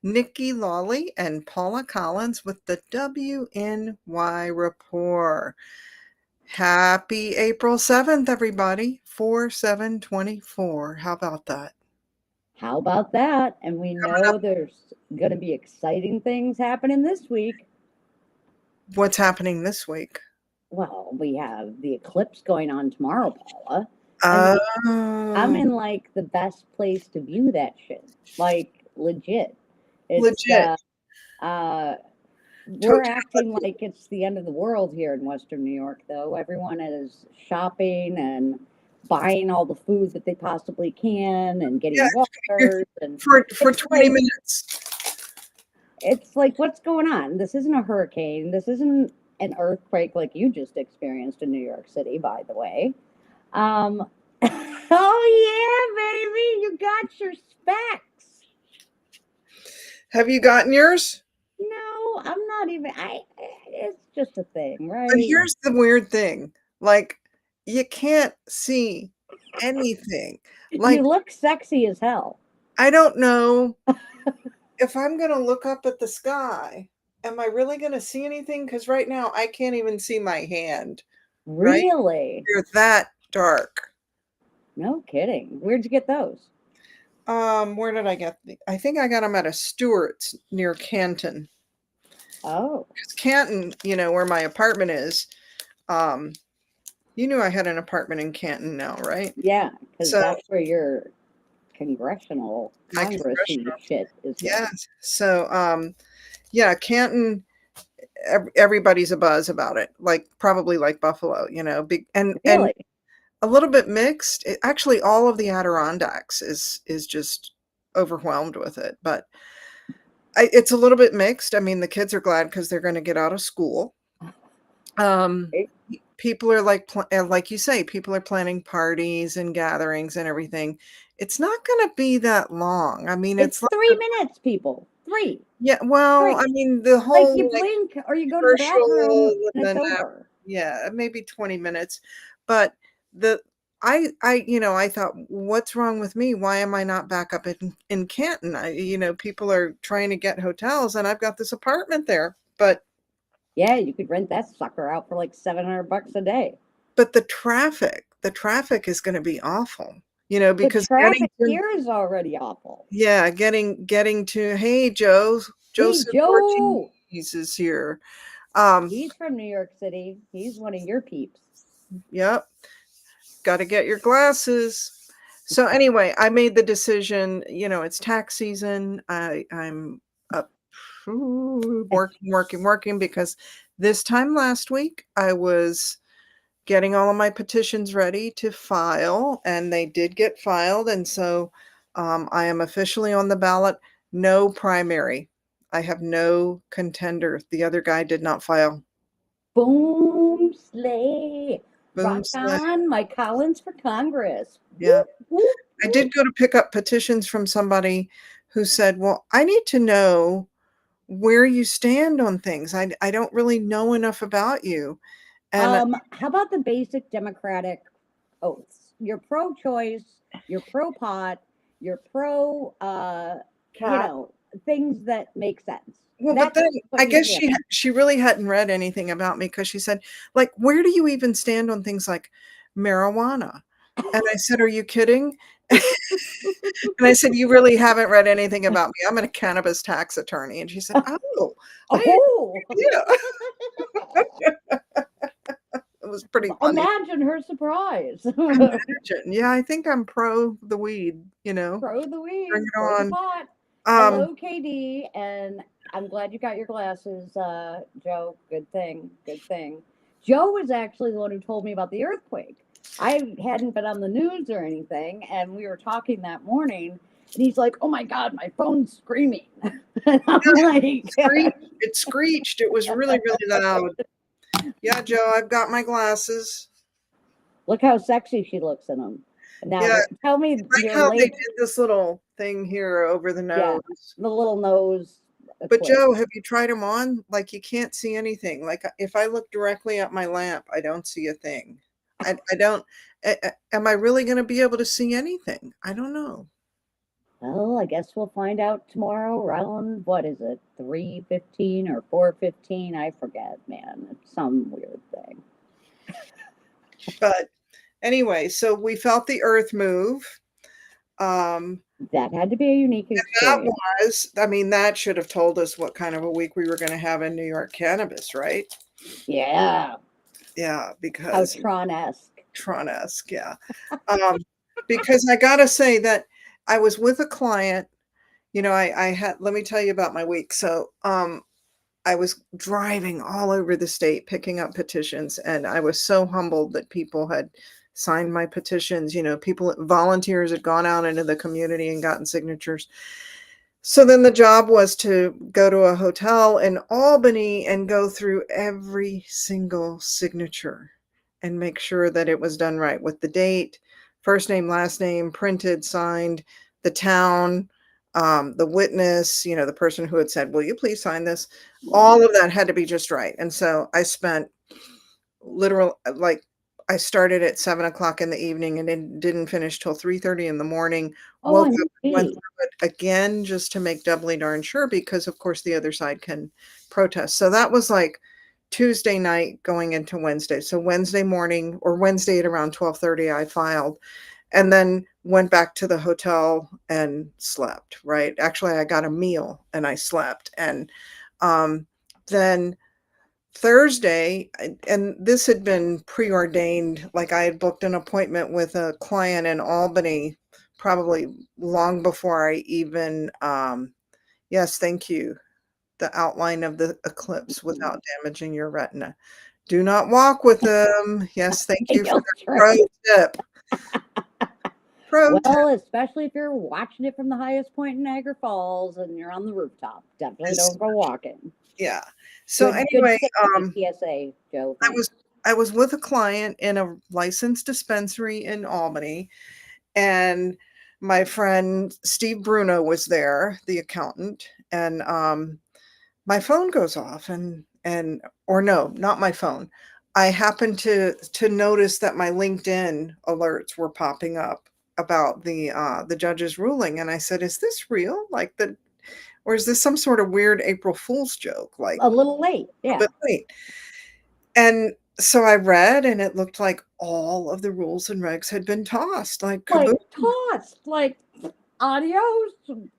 Nikki, Lawley, and Paula Collins with the WNY Report. Happy April 7th, everybody. 4/7/24. How about that? How about that? And we know there's going to be exciting things happening this week. What's happening this week? Well, we have the eclipse going on tomorrow, Paula. I mean, I'm Oh, in like the best place to view that shit. Like legit. It's legit. uh we're acting Totality. like it's the end of the world here in Western New York, though. Everyone is shopping and buying all the food that they possibly can and Yeah, getting waters and for it's 20 like minutes. what's going on? This isn't a hurricane. This isn't an earthquake like you just experienced in New York City, by the way. Um, oh yeah, baby, you got your specs. Have you gotten yours? No, I'm not even. It's just a thing, But right? here's the weird thing. Like, you can't see anything. You Like, look sexy as hell. I don't know if I'm going to look up at the sky. Am I really going to see anything? Because right now I can't even see my hand, right? Really? They're that dark. No kidding. Where'd you get those? Where did I get I think I got them at a Stewart's near Canton. Oh, Because Canton, where my apartment is, um, you knew I had an apartment in Canton now, right? yeah, because So that's where your congressional my congressy congressional, shit is going. yes. So yeah, Canton, everybody's a buzz about it, like probably like Buffalo, big and Really? a little bit mixed. Actually, all of the Adirondacks is just overwhelmed with it, but it's a little bit mixed. I mean, the kids are glad because they're going to get out of school. Um, It, People are like you say, people are planning parties and gatherings and everything. It's not going to be that long. I mean, it's it's like 3 minutes, people. Three. yeah. Well, Three. I mean, the Like you whole like blink or you go to the bathroom commercial and and it's then over. yeah, maybe 20 minutes. But the I thought, what's wrong with me? Why am I not back up in Canton? People are trying to get hotels and I've got this apartment there. Yeah, you could rent that sucker out for like $700 a day. But the traffic is going to be awful. The Because getting traffic to here is already awful. yeah, getting to hey Hey, Joseph Ortiz Joe. is here. Um, He's from New York City. He's one of your peeps. yep. Got to get your glasses. So anyway, I made the decision, it's tax season. I'm up working because this time last week I was getting all of my petitions ready to file and they did get filed. And so I am officially on the ballot. No primary. I have no contender. The other guy did not file. Boom, slay. Boom. Rock on, Mike Collins for Congress. Yeah. Whoop, whoop, I whoop. did go to pick up petitions from somebody who said, well, I need to know where you stand on things. I don't really know enough about you. And How about the basic Democratic oaths? You're pro-choice, you're pro-pot, you're pro, cat. things that make sense. Well, but That's then what I you guess stand she really hadn't read anything about me because she said, like, where do you even stand on things like marijuana? And I said, are you kidding? And I said, you really haven't read anything about me. I'm a cannabis tax attorney. And she said, on. oh, I had Oh, no idea. It was pretty funny. imagine her surprise. Imagine. Yeah, I think I'm pro the weed, Pro the bring weed, it pro the on. pot. Um, Hello, KD, and I'm glad you got your glasses, Joe. Good thing. Good thing. Joe was actually the one who told me about the earthquake. I hadn't been on the news or anything, and we were talking that morning, and he's like, "Oh my God, my phone's screaming," and I'm like, it screeched. It was really, really loud. Yeah, Joe, I've got my glasses. "Look how sexy she looks in them." Yeah, Now, tell me like your how they late, did this little thing here over the yeah, nose. the little nose But eclipse. Joe, have you tried them on? Like you can't see anything. Like if I look directly at my lamp, I don't see a thing. I don't. Am I really going to be able to see anything? I don't know. Well, I guess we'll find out tomorrow around, what is it, 3:15 or 4:15? I forget, man. It's some weird thing. But anyway, so we felt the earth move. Um, That had to be a unique that experience. I mean, that should have told us what kind of a week we were going to have in New York cannabis, right? Yeah. Yeah, How because Tron-esque. Tron-esque, yeah. Um, because I gotta say that I was with a client, I had, let me tell you about my week. So, I was driving all over the state picking up petitions, and I was so humbled that people had signed my petitions. People, volunteers had gone out into the community and gotten signatures. So then the job was to go to a hotel in Albany and go through every single signature and make sure that it was done right with the date, first name, last name, printed, signed, the town, the witness, the person who had said, "Will you please sign this?" All of that had to be just right. And so I spent literal like I started at 7 o'clock in the evening and it didn't finish till 3:30 in the morning. Oh, Woke I up and went see. through it again just to make doubly darn sure because of course the other side can protest. So that was like Tuesday night going into Wednesday. So Wednesday morning or Wednesday at around 12:30 I filed and then went back to the hotel and slept, right? Actually, I got a meal and I slept and then Thursday, and this had been preordained, like I had booked an appointment with a client in Albany probably long before I even, yes, thank you. The outline of the eclipse without damaging your retina. Do not walk with them. Yes, thank you for the That's right. pro tip. Pro tip. Well, especially if you're watching it from the highest point in Niagara Falls and you're on the rooftop. Definitely Is, don't go walking. yeah. So Good anyway, safety PSA, Joe. I Thanks. was I was with a client in a licensed dispensary in Albany. And my friend Steve Bruno was there, the accountant, and my phone goes off and or no, not my phone. I happened to notice that my LinkedIn alerts were popping up about the judge's ruling, and I said, "Is this real? Like the or is this some sort of weird April Fool's joke? Like A little late. a Yeah. bit late?" And so I read, and it looked like all of the rules and regs had been tossed, like Like kaboom. tossed. Like adios.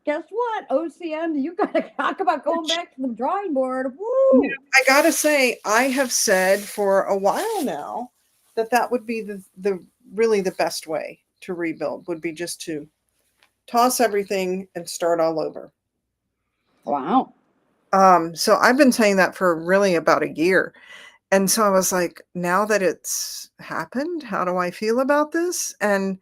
Guess what? OCN, you got to talk about going back to the drawing board. Woo. I gotta say, I have said for a while now that that would be the really the best way to rebuild would be just to toss everything and start all over. Wow. So I've been saying that for really about a year. And so I was like, now that it's happened, how do I feel about this? And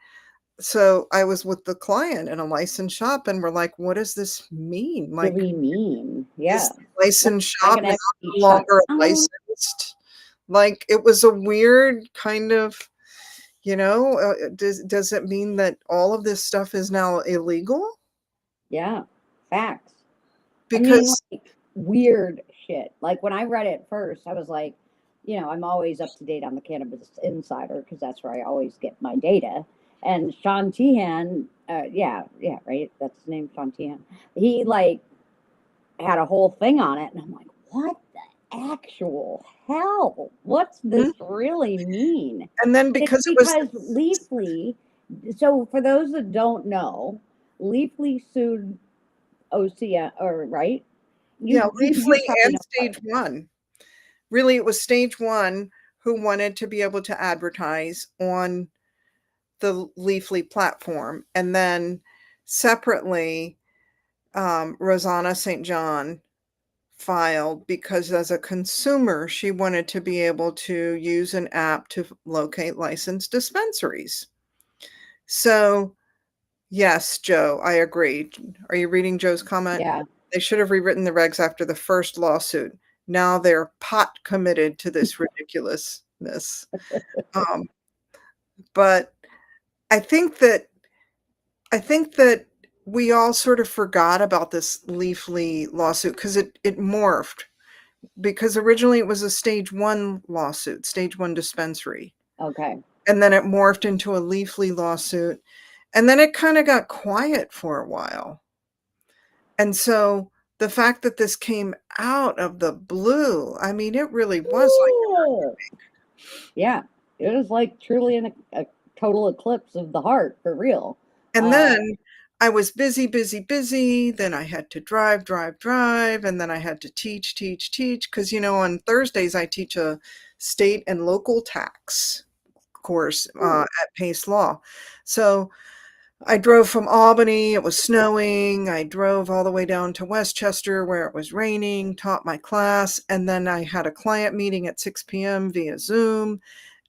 so I was with the client in a licensed shop and we're like, what does this mean? Like, Really mean. is Yeah. the What, licensed am I shop going to now have to be no shut longer down? licensed? Like, it was a weird kind of, does it mean that all of this stuff is now illegal? Yeah. Facts. I mean, Because like weird shit. Like when I read it first, I was like, I'm always up to date on the Cannabis Insider because that's where I always get my data. And Sean Tehan, yeah, right, that's his name, Sean Tehan. He like had a whole thing on it, and I'm like, what the actual hell? What's Mhm. this really mean? And then And it's because it was because Leafly. So for those that don't know, Leafly sued OCA, or right? yeah, You Leafly probably and know better. Stage 1. Really, it was Stage 1 who wanted to be able to advertise on the Leafly platform, and then separately, Rosanna St. John filed because as a consumer, she wanted to be able to use an app to locate licensed dispensaries. So, yes, Joe, I agree. Are you reading Joe's comment? Yeah. They should have rewritten the regs after the first lawsuit. Now they're pot committed to this ridiculousness. Um, but I think that I think that we all sort of forgot about this Leafly lawsuit because it morphed. Because originally it was a stage 1 lawsuit, stage 1 dispensary, Okay. and then it morphed into a Leafly lawsuit, And then it kind of got quiet for a while. And so the fact that this came out of the blue, I mean, it really was like, Ooh. Yeah, it was like truly a total eclipse of the heart for real. and Uh, then I was busy, busy, busy. Then I had to drive, drive, drive. And then I had to teach, teach, teach. Because, on Thursdays, I teach a state and local tax course ooh, at Pace Law. So I drove from Albany. It was snowing. I drove all the way down to Westchester where it was raining, taught my class. And then I had a client meeting at 6 p.m. via Zoom.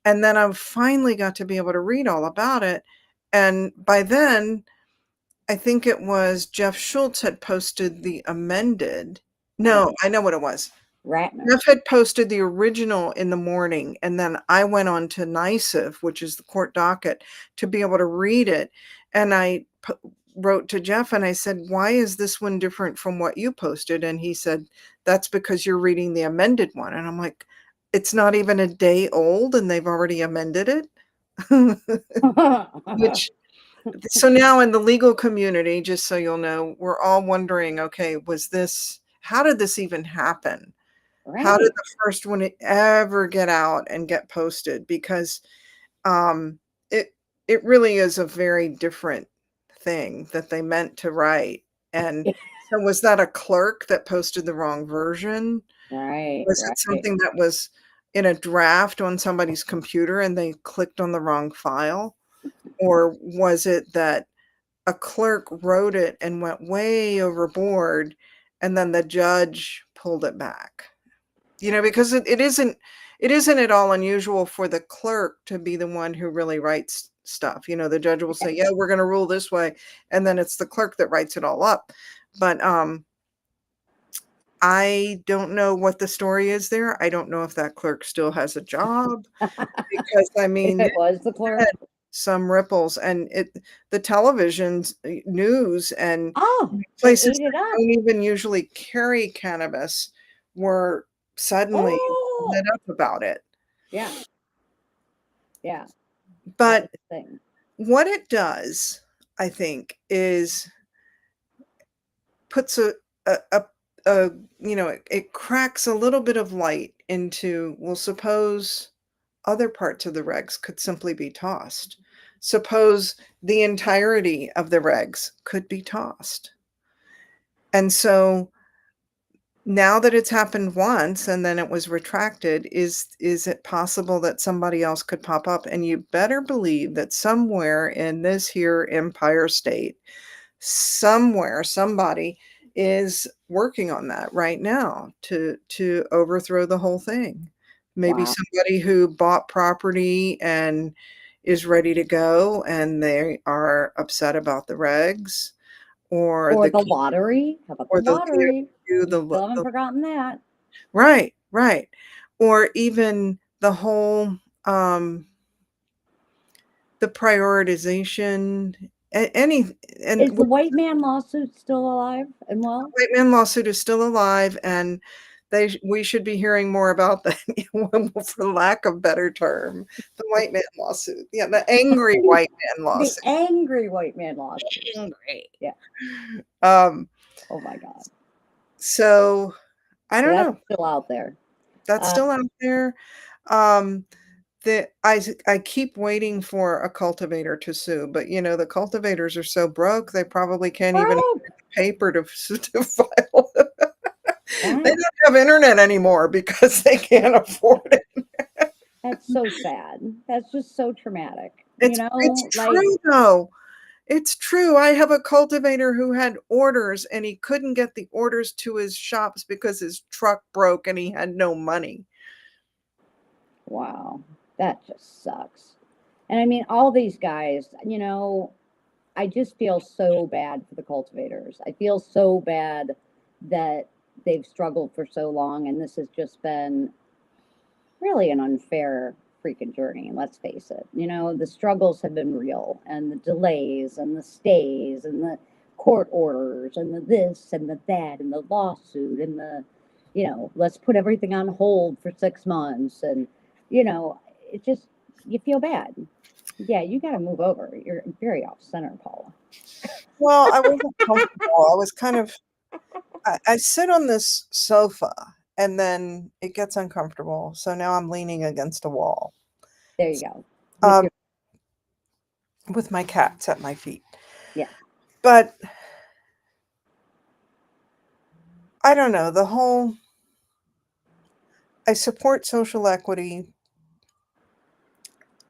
And then I finally got to be able to read all about it. And by then, I think it was Jeff Schultz had posted the amended. No, I know what it was. Ratner. Jeff had posted the original in the morning, and then I went on to NYSIF, which is the court docket, to be able to read it. And I wrote to Jeff and I said, "Why is this one different from what you posted?" And he said, "That's because you're reading the amended one." And I'm like, "It's not even a day old and they've already amended it?" Which So now in the legal community, just so you'll know, we're all wondering, okay, how did this even happen? How did Right. the first one ever get out and get posted? Because um, it it really is a very different thing that they meant to write. And so was that a clerk that posted the wrong version? Right, Was it right. something that was in a draft on somebody's computer and they clicked on the wrong file? Or was it that a clerk wrote it and went way overboard, and then the judge pulled it back? Because it isn't at all unusual for the clerk to be the one who really writes stuff. The judge will say, "Yeah, we're gonna rule this way," and then it's the clerk that writes it all up. But, I don't know what the story is there. I don't know if that clerk still has a job because, I If mean, it was the had clerk. some ripples, and the television's news and Oh, they places ate that it up. don't even usually carry cannabis were suddenly Oh, lit up about it. yeah, yeah. That But was the thing. what it does, I think, is puts a it cracks a little bit of light into, well, suppose other parts of the regs could simply be tossed. Suppose the entirety of the regs could be tossed. And so now that it's happened once and then it was retracted, is it possible that somebody else could pop up? And you better believe that somewhere in this here Empire State, somewhere somebody is working on that right now to overthrow the whole thing. Maybe Wow. somebody who bought property and is ready to go and they are upset about the regs or Or the the lottery. How about the or the lottery? VFW, We still haven't forgotten that. right, right. Or even the whole, um the prioritization, any and Is the white man lawsuit still alive and well? white man lawsuit is still alive, and we should be hearing more about that, for lack of better term, the white man lawsuit. Yeah, the angry white man The lawsuit. angry white man lawsuit. Angry. Yeah. Um, Oh my God. so I So don't that's know. still out there. That's Uh, still out there. Um, I keep waiting for a cultivator to sue, but, the cultivators are so broke, they probably can't even broke. afford the paper to file. They That don't have internet anymore because they can't afford it. that's so sad. That's just so traumatic. It's Like, true, though. It's true. I have a cultivator who had orders, and he couldn't get the orders to his shops because his truck broke and he had no money. wow, that just sucks. And I mean, all these guys, I just feel so bad for the cultivators. I feel so bad that they've struggled for so long, and this has just been really an unfair freaking journey. Let's face it. The struggles have been real, and the delays, and the stays, and the court orders, and the this, and the that, and the lawsuit, and let's put everything on hold for 6 months. And, it just, you feel bad. Yeah, you got to move over. You're very off center, Paula. Well, I wasn't comfortable. I was kind of I sit on this sofa and then it gets uncomfortable. So now I'm leaning against a wall. There you go. With Um, your, with my cats at my feet. yeah. But I don't know, the whole I support social equity.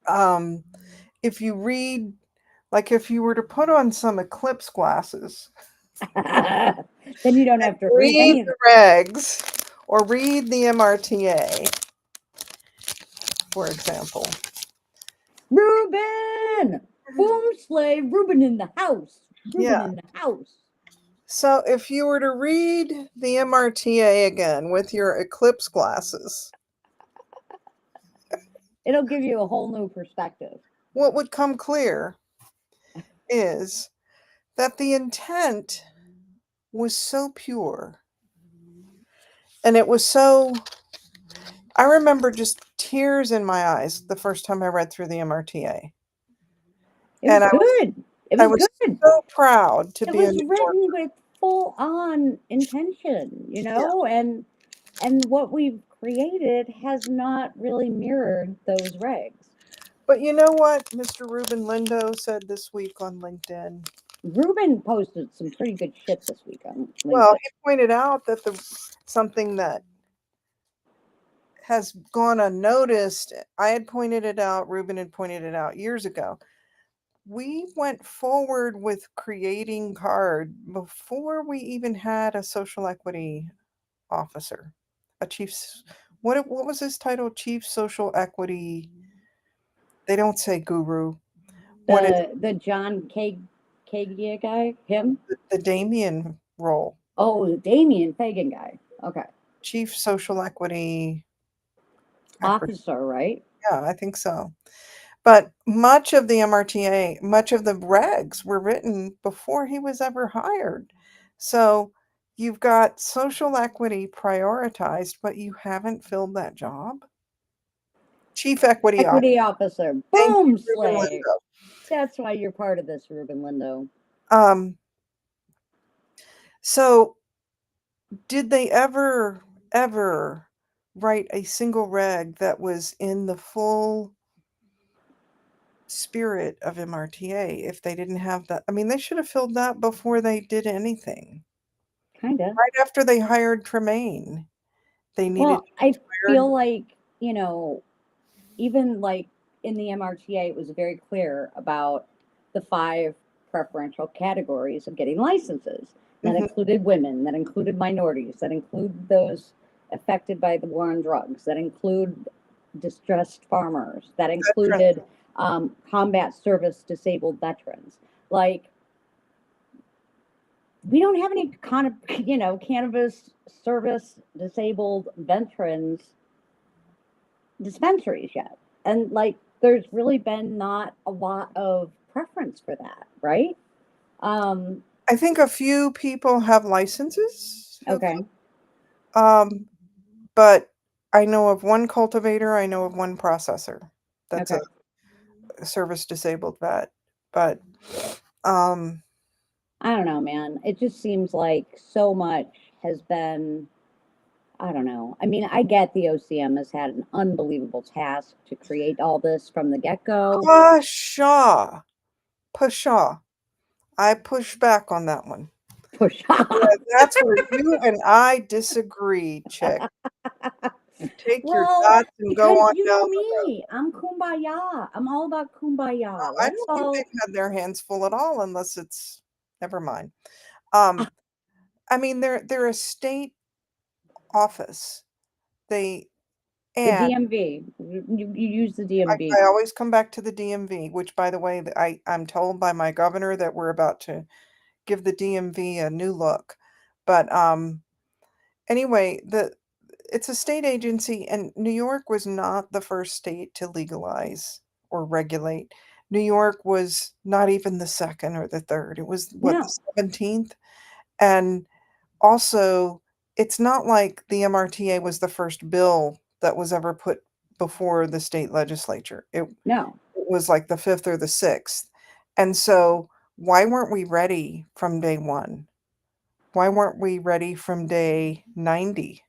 Um, if you read like if you were to put on some eclipse glasses, Then you don't have to read read any of the it. regs or read the MRTA, for example. Reuben! Boom slave, Reuben in the house. Reuben Yeah. in the house. So if you were to read the MRTA again with your eclipse glasses, It'll give you a whole new perspective. what would come clear is that the intent was so pure and it was so I remember just tears in my eyes the first time I read through the MRTA. It was And good. It I was was good. so proud to It be a was New written Yorker. with full on intention, Yeah. and what we've created has not really mirrored those regs. But you know what Mr. Ruben Lindo said this week on LinkedIn? Ruben posted some pretty good shit this week on Well, LinkedIn. he pointed out that the something that has gone unnoticed. I had pointed it out, Ruben had pointed it out years ago. We went forward with creating CARD before we even had a social equity officer, a chief. What was his title? Chief Social Equity. They don't say guru. What is The John Kagia guy, him? the Damien role? Oh, the Damien Fagan guy. Okay. Chief Social Equity. Officer, right? Yeah, I think so. But much of the MRTA, much of the regs were written before he was ever hired. So you've got social equity prioritized, but you haven't filled that job. Chief Equity Officer. Equity officer. Thank you, Boom, Ruben slave. That's why you're part of this, Ruben Lindo. Lindo. So did they ever write a single reg that was in the full spirit of MRTA if they didn't have that? I mean, they should have filled that before they did anything. Kinda. Right after they hired Tremaine, they needed Well, I hired. feel like, even like in the MRTA, it was very clear about the five preferential categories of getting licenses. That Mhm, included women, that included minorities, that include those affected by the war on drugs, that include distressed farmers, that veteran. included combat service disabled veterans. Like, we don't have any kind of, cannabis service disabled veterans dispensaries yet. And like, there's really been not a lot of preference for that, right? Um, I think a few people have licenses, okay, um, but I know of one cultivator, I know of one processor that's okay. a service disabled vet. But um, I don't know, man. It just seems like so much has been, I don't know. I mean, I get the OCM has had an unbelievable task to create all this from the get go. pshaw, pshaw. I push back on that one. Push. Yeah, that's where you and I disagree, chick. Take your Well, thoughts and go because on you down know the road. me, I'm kumbaya. I'm all about kumbaya. I Let's don't think all. they've had their hands full at all unless it's never mind. Um, I mean, they're a state office. They The and DMV. You use the I, DMV. I always come back to the DMV, which by the way, I'm told by my governor that we're about to give the DMV a new look. But anyway, the it's a state agency, and New York was not the first state to legalize or regulate. New York was not even the second or the third. It was what, the No, 17th? And also, it's not like the MRTA was the first bill that was ever put before the state legislature. It no. was like the 5th or the 6th. And so why weren't we ready from day 1? Why weren't we ready from day 90?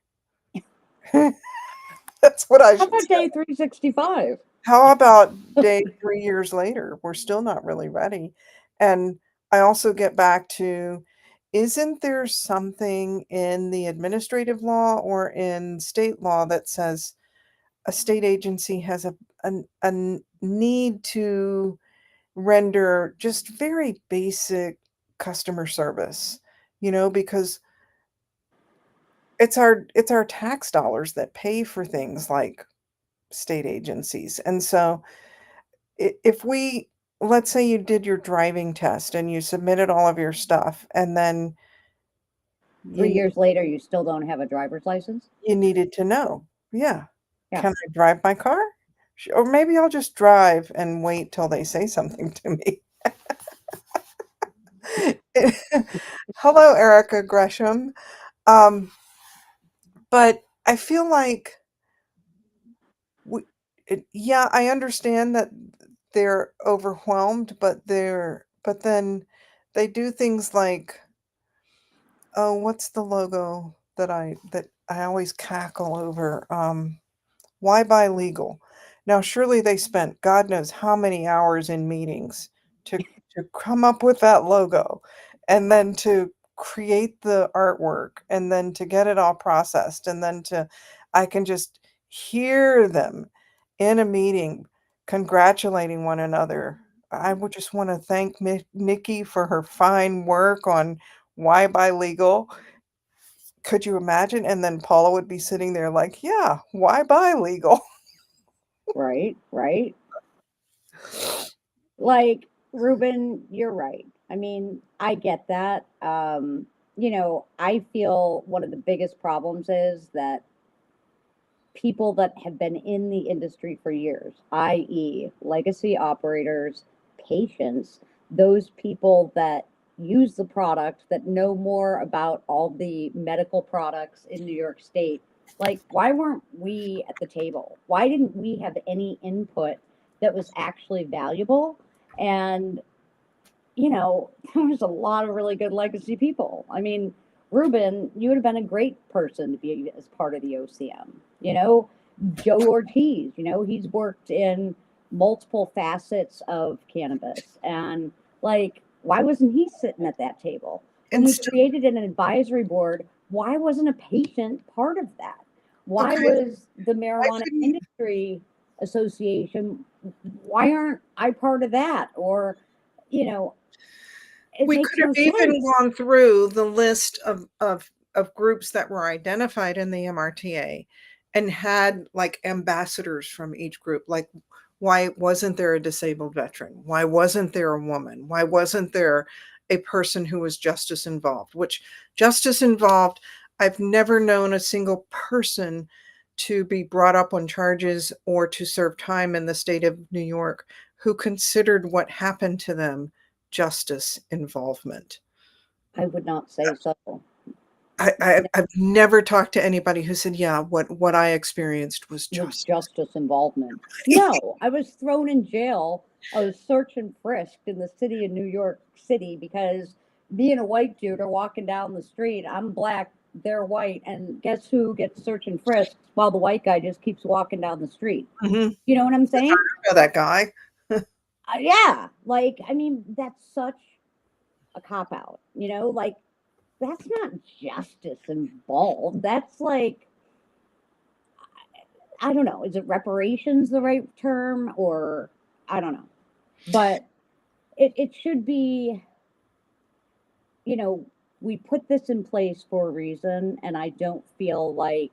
That's what I How should about say. day 365? How about day 3 years later? We're still not really ready. And I also get back to, isn't there something in the administrative law or in state law that says a state agency has a need to render just very basic customer service, because it's our tax dollars that pay for things like state agencies. And so if we, let's say you did your driving test and you submitted all of your stuff, and then you 3 years later, you still don't have a driver's license? you needed to know, yeah, Yeah, can I drive my car? Or maybe I'll just drive and wait till they say something to me. Hello, Erica Gresham. Um, but I feel like yeah, I understand that they're overwhelmed, but then they do things like, oh, what's the logo that I always cackle over? Why buy legal? Now, surely they spent God knows how many hours in meetings to come up with that logo, and then to create the artwork, and then to get it all processed, and then to I can just hear them in a meeting congratulating one another. I would just want to thank Nikki for her fine work on why buy legal. Could you imagine? And then Paula would be sitting there like, yeah, why buy legal? right, right. Like, Ruben, you're right. I mean, I get that. I feel one of the biggest problems is that people that have been in the industry for years, i.e., legacy operators, patients, those people that use the product, that know more about all the medical products in New York State. Like, why weren't we at the table? Why didn't we have any input that was actually valuable? And there was a lot of really good legacy people. I mean, Ruben, you would have been a great person to be as part of the OCM. Joe Ortiz, he's worked in multiple facets of cannabis. And like, why wasn't he sitting at that table? When And we still, created an advisory board, why wasn't a patient part of that? Why okay, was the why Marijuana couldn't Industry Association, why aren't I part of that? Or, you know, it we makes could have no even sense. gone through the list of groups that were identified in the MRTA and had like ambassadors from each group. Like, why wasn't there a disabled veteran? Why wasn't there a woman? Why wasn't there a person who was justice involved? Which justice involved, I've never known a single person to be brought up on charges or to serve time in the state of New York who considered what happened to them justice involvement. I would not say so. I've never talked to anybody who said, yeah, what I experienced was Was justice. justice involvement. No, I was thrown in jail. I was search and frisked in the city of New York City because me and a white dude are walking down the street. I'm black, they're white, and guess who gets search and frisked while the white guy just keeps walking down the street? Mhm. You know what I'm I saying? know that guy. Yeah. Like, I mean, that's such a cop out, like, that's not justice involved. That's like, I don't know. Is it reparations the right term? Or I don't know. But it should be, you know, we put this in place for a reason, and I don't feel like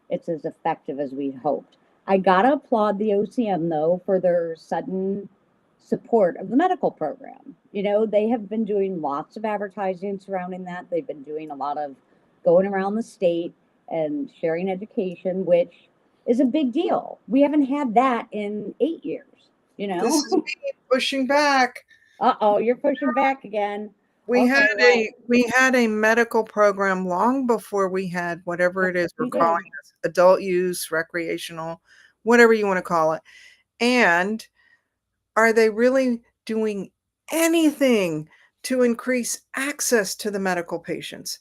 it's as effective as we hoped. I gotta applaud the OCM though for their sudden support of the medical program. They have been doing lots of advertising surrounding that. They've been doing a lot of going around the state and sharing education, which is a big deal. We haven't had that in 8 years, you This know? is me pushing back. Uh-oh, you're pushing back again. We had Okay, well, a medical program long before we had whatever yes, it is we're we calling did. this, adult use, recreational, whatever you want to call it. And are they really doing anything to increase access to the medical patients?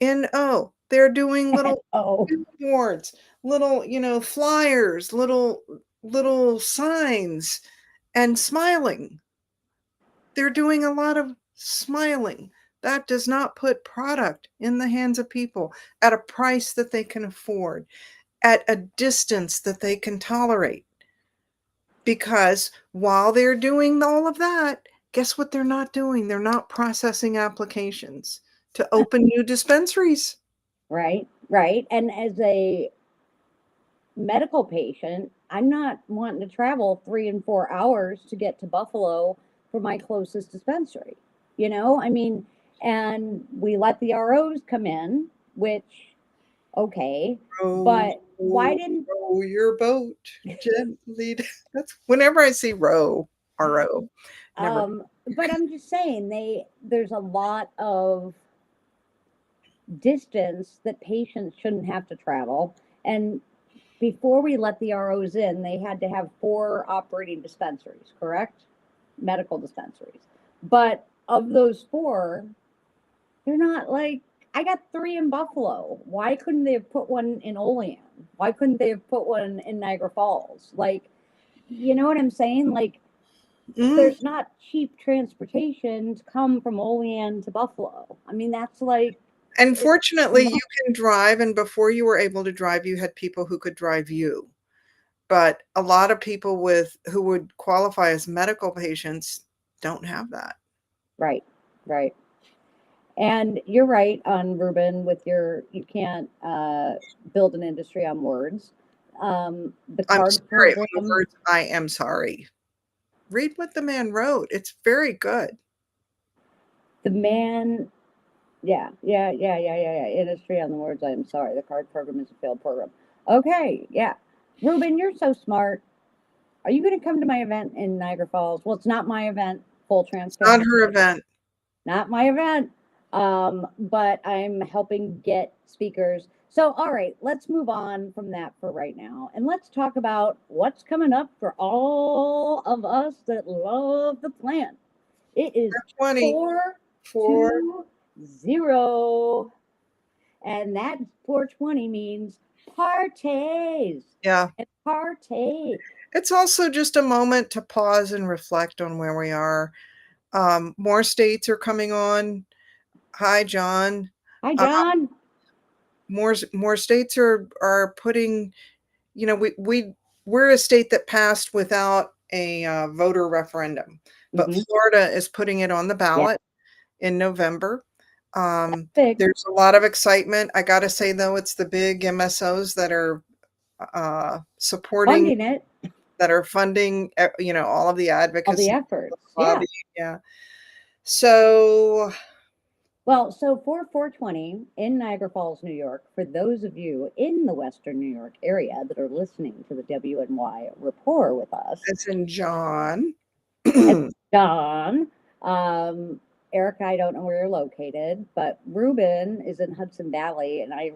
No, they're doing little Oh, billboards, little, flyers, little signs, and smiling. They're doing a lot of smiling. That does not put product in the hands of people at a price that they can afford, at a distance that they can tolerate. Because while they're doing all of that, guess what they're not doing? They're not processing applications to open new dispensaries. right, right. And as a medical patient, I'm not wanting to travel 3 and 4 hours to get to Buffalo for my closest dispensary. I mean, and we let the ROs come in, which, okay, Row, but why row, didn't, row your boat gently. That's whenever I see row, RO, never. but I'm just saying, there's a lot of distance that patients shouldn't have to travel. And before we let the ROs in, they had to have 4 operating dispensaries, correct? Medical dispensaries. But of those 4, they're not like, I got 3 in Buffalo. Why couldn't they have put one in Olean? Why couldn't they have put one in Niagara Falls? Like, you know what I'm saying? Like, Mm. there's not cheap transportation to come from Olean to Buffalo. I mean, that's like, And it's fortunately, you can drive, and before you were able to drive, you had people who could drive you. But a lot of people who would qualify as medical patients don't have that. right, right. And you're right on Ruben with you can't build an industry on words. The I'm card sorry, on the program, words, I am sorry. Read what the man wrote. It's very good. the man, yeah. Industry on the words, I'm sorry. The card program is a failed program. Okay, yeah. Ruben, you're so smart. Are you going to come to my event in Niagara Falls? Well, it's not my event, full It's not transparency. her event. Not my event. But I'm helping get speakers. So, all right, let's move on from that for right now. And let's talk about what's coming up for all of us that love the plant. It is 20 for 420. And that 420 means parties yeah. and partake. It's also just a moment to pause and reflect on where we are. More states are coming on. Hi, John. Hi, John. More states are putting, we're a state that passed without a voter referendum, but Mm-hmm. Florida is putting it on the Yeah, ballot in November. big. There's a lot of excitement. I got to say, though, it's the big MSOs that are supporting, Funding it, that are funding, all of the all the advocacy, efforts. Yeah. lobbying. Yeah. So, Well, so for 420 in Niagara Falls, New York, for those of you in the Western New York area that are listening to the WNY rapport with us, it's in John. and Don, um, Eric, I don't know where you're located, but Ruben is in Hudson Valley, and I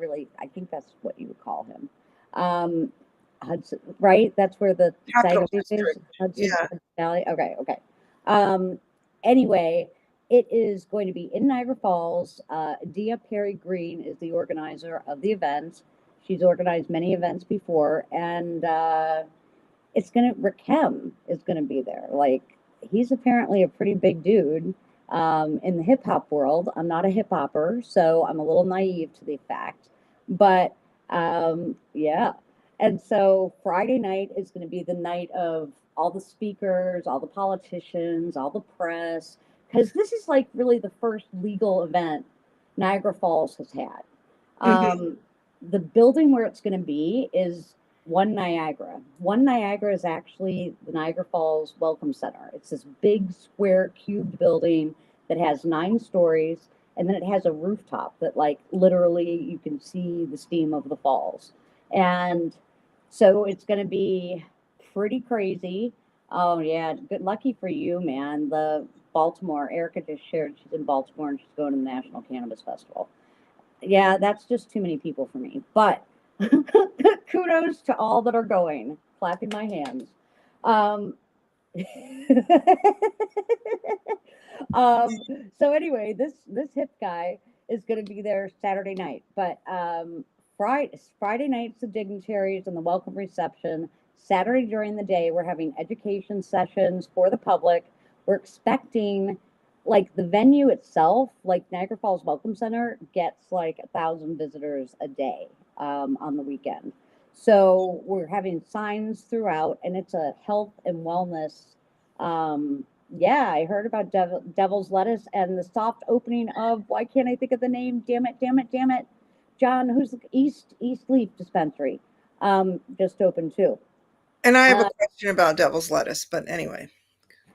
think that's what you would call him. Hudson, right? That's where the Capital Saginaw is, District. Yeah. Hudson Valley. Okay, okay. Um, anyway, it is going to be in Niagara Falls. Dia Perry Green is the organizer of the event. She's organized many events before, and it's gonna Rakim is gonna be there. Like, he's apparently a pretty big dude in the hip hop world. I'm not a hip hopper, so I'm a little naive to the fact. But yeah, and so Friday night is going to be the night of all the speakers, all the politicians, all the press, because this is like really the first legal event Niagara Falls has had. Mhm. The building where it's going to be is One Niagara. One Niagara is actually the Niagara Falls Welcome Center. It's this big square cubed building that has 9 stories, and then it has a rooftop that, like, literally you can see the steam of the falls. And so it's going to be pretty crazy. Oh yeah, good lucky for you, man. The Baltimore, Erica just shared she's in Baltimore and she's going to the National Cannabis Festival. Yeah, that's just too many people for me. But kudos to all that are going, clapping my hands. Um, um, so anyway, this hip guy is going to be there Saturday night, but Friday night's the dignitaries and the welcome reception. Saturday during the day, we're having education sessions for the public. We're expecting, like the venue itself, like Niagara Falls Welcome Center, gets like 1,000 visitors a day on the weekend. So we're having signs throughout, and it's a health and wellness. Yeah, I heard about Devil's Lettuce and the soft opening of, why can't I think of the name? Damn it, damn it, damn it. John, who's the East Leaf Dispensary, just opened too. And I have a Uh, question about devil's lettuce, but anyway,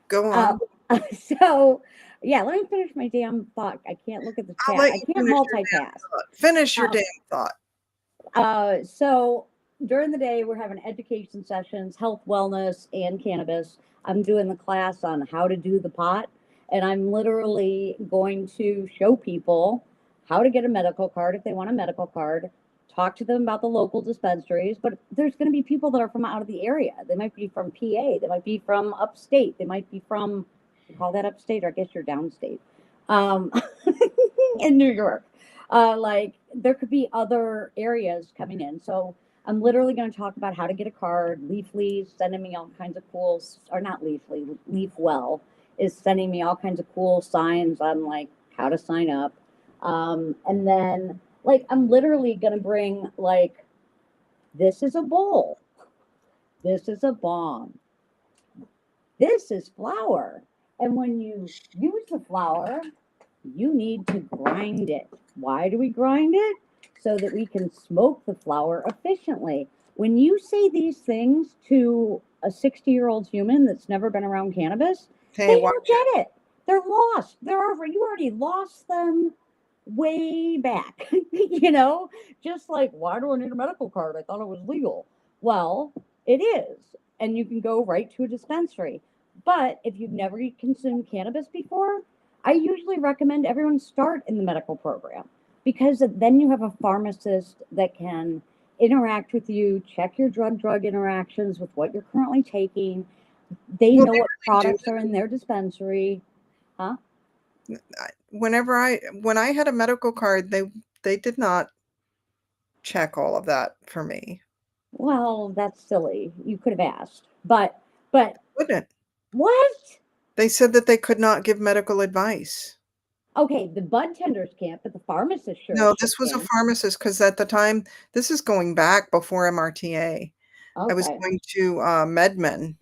go uh, on. so, yeah, let me finish my damn thought. I can't look at the I'll chat. let I you can't finish your damn multitask. thought. Finish your Um, damn thought. So during the day, we're having education sessions, health, wellness, and cannabis. I'm doing the class on how to do the pot, and I'm literally going to show people how to get a medical card if they want a medical card, talk to them about the local dispensaries. But there's going to be people that are from out of the area. They might be from PA, they might be from upstate, they might be from, you call that upstate, or I guess you're downstate, um, in New York. Like there could be other areas coming in. So I'm literally going to talk about how to get a card. Leafly sending me all kinds of cool, or not Leafly, Leaf Well is sending me all kinds of cool signs on like how to sign up. And then like I'm literally going to bring like, this is a bowl, this is a bong, this is flour. And when you use the flour, you need to grind it. Why do we grind it? So that we can smoke the flour efficiently. When you say these things to a 60-year-old human that's never been around cannabis, Hey, they watch don't it. get it. They're lost. They're over. You already lost them way back. Just like, why do I need a medical card? I thought it was legal. Well, it is. And you can go right to a dispensary. But if you've never consumed cannabis before, I usually recommend everyone start in the medical program, because then you have a pharmacist that can interact with you, check your drug interactions with what you're currently taking. They Well, know what they really products are in their dispensary. Huh? do. When I had a medical card, they did not check all of that for me. Well, that's silly. You could have asked. But Wouldn't. what? They said that they could not give medical advice. Okay, the bud tenders can't, but the pharmacist sure as No, shit this was a can. pharmacist because at the time, this is going back before MRTA. I was Okay. going to MedMen.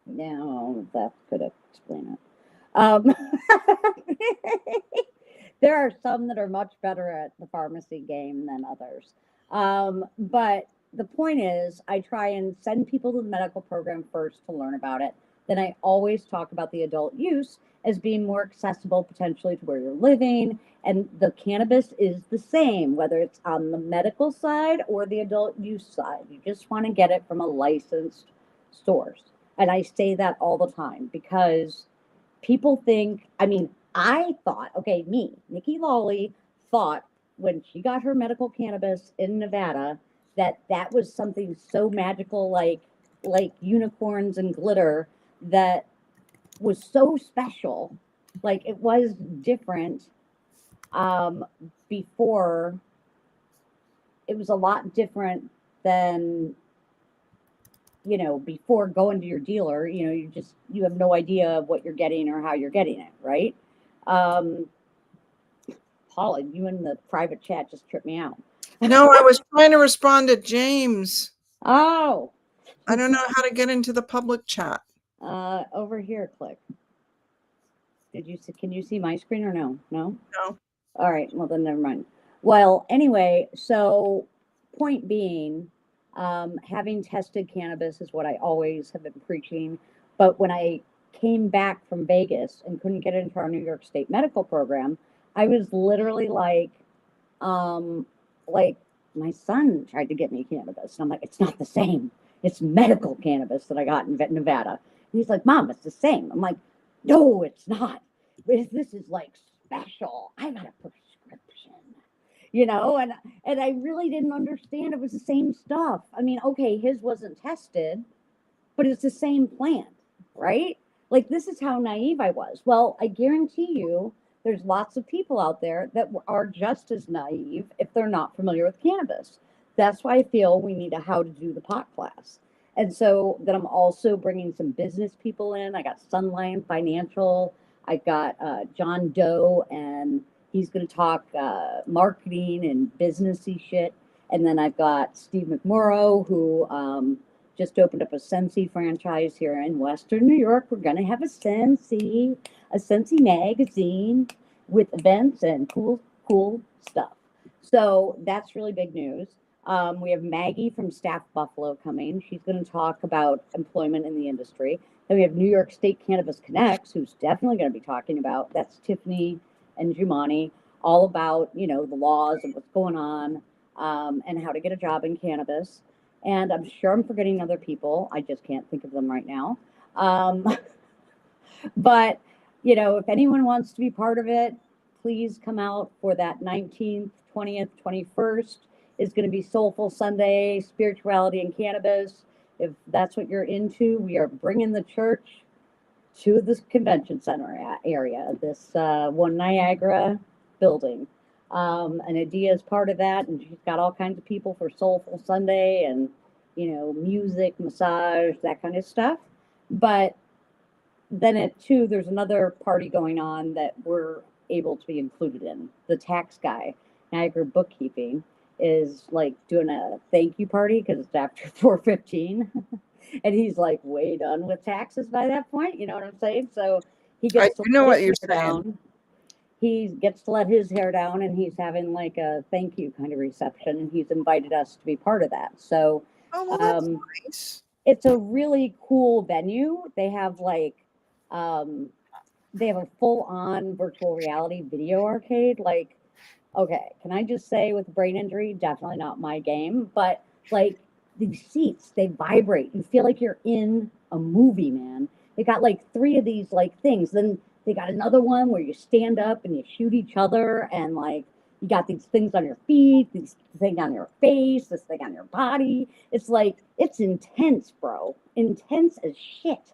Now that could explain it. Um, there are some that are much better at the pharmacy game than others. But the point is, I try and send people to the medical program first to learn about it. Then I always talk about the adult use as being more accessible potentially to where you're living. And the cannabis is the same, whether it's on the medical side or the adult use side. You just want to get it from a licensed source. And I say that all the time because people think, I mean, I thought, okay, me, Nikki Lawley, thought when she got her medical cannabis in Nevada that that was something so magical, like unicorns and glitter, that was so special. Like it was different. um Before, it was a lot different than, before going to your dealer. You have no idea what you're getting or how you're getting it, right? um Paula, you in the private chat just tripped me out. No, I was trying to respond to James. Oh, I don't know how to get into the public chat. over here, click. Did you see, can you see my screen or no? No? No. All right, well then never mind. Well, anyway, so point being, having tested cannabis is what I always have been preaching. But when I came back from Vegas and couldn't get into our New York State medical program, I was literally um, like my son tried to get me cannabis, and I'm like, it's not the same. It's medical cannabis that I got in Nevada. And he's like, Mom, it's the same. I'm like, no, it's not. This is like special. I got a prescription, and I really didn't understand it was the same stuff. I mean, okay, his wasn't tested, but it's the same plant. right? Like, this is how naive I was. Well, I guarantee you there's lots of people out there that are just as naive if they're not familiar with cannabis. That's why I feel we need a how to do the pot class. And so then I'm also bringing some business people in. I got Sunline Financial. I got John Doe, and he's going to talk marketing and businessy shit. And then I've got Steve McMorrow, who just opened up a Scentsy franchise here in Western New York. We're going to have a Scentsy magazine with events and cool stuff. So that's really big news. We have Maggie from Staff Buffalo coming. She's going to talk about employment in the industry. Then we have New York State Cannabis Connects, who's definitely going to be talking about. That's Tiffany and Jumani, all about, you know, the laws and what's going on, and how to get a job in cannabis. And I'm sure I'm forgetting other people. I just can't think of them right now. But, you know, if anyone wants to be part of it, please come out for that 19th, 20th, 21st. Is going to be Soulful Sunday, spirituality and cannabis. If that's what you're into, we are bringing the church to this convention center area, this One Niagara building. And Adia is part of that, and she's got all kinds of people for Soulful Sunday and, you know, music, massage, that kind of stuff. But then at 2, there's another party going on that we're able to be included in. The tax guy, Niagara Bookkeeping, is like doing a thank you party because it's after 4:15. And he's like way done with taxes by that point. You know what I'm saying? So he I gets to do know let what his you're hair saying. down. He gets to let his hair down, and he's having like a thank you kind of reception, and he's invited us to be part of that. So Oh, well, that's um, nice. it's a really cool venue. They have like um, they have a full on virtual reality video arcade. Like, okay, can I just say with brain injury, definitely not my game, but like these seats, they vibrate. You feel like you're in a movie, man. They got like 3 of these like things. Then they got another one where you stand up and you shoot each other, and like you got these things on your feet, these thing on your face, this thing on your body. It's like it's intense, bro. Intense as shit.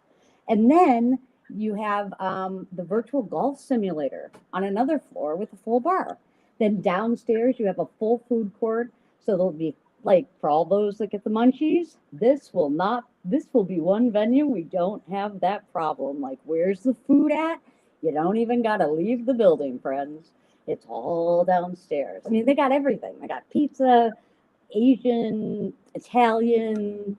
And then you have the virtual golf simulator on another floor with a full bar. Then downstairs, you have a full food court. So there'll be like for all those that get the munchies, this will be one venue we don't have that problem. Like, where's the food at? You don't even got to leave the building, friends. It's all downstairs. I mean, they got everything. They got pizza, Asian, Italian,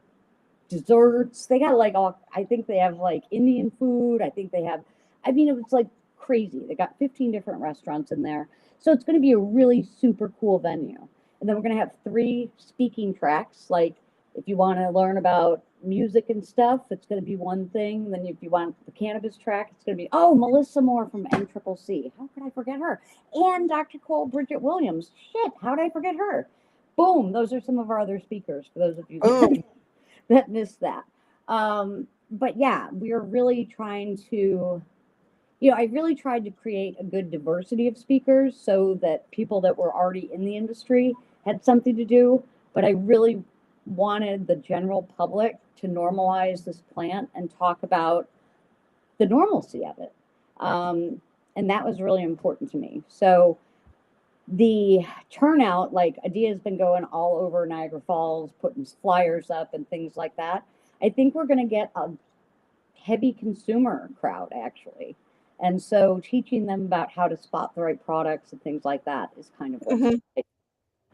desserts. They got like all, I think they have like Indian food. I think they have, I mean, it was like crazy. They got 15 different restaurants in there. So it's going to be a really super cool venue. And then we're going to have 3 speaking tracks. Like, if you want to learn about music and stuff, it's going to be one thing. Then if you want the cannabis track, it's going to be, oh, Melissa Moore from NCCC. How could I forget her? And Dr. Cole Bridget Williams. Shit, how did I forget her? Boom. Those are some of our other speakers for those of you Oh, that missed that. But yeah, we are really trying to, you know, I really tried to create a good diversity of speakers so that people that were already in the industry had something to do. But I really wanted the general public to normalize this plant and talk about the normalcy of it. And that was really important to me. So the turnout, like Adia's been going all over Niagara Falls, putting flyers up and things like that. I think we're going to get a heavy consumer crowd actually. And so teaching them about how to spot the right products and things like that is kind of what's. mhm.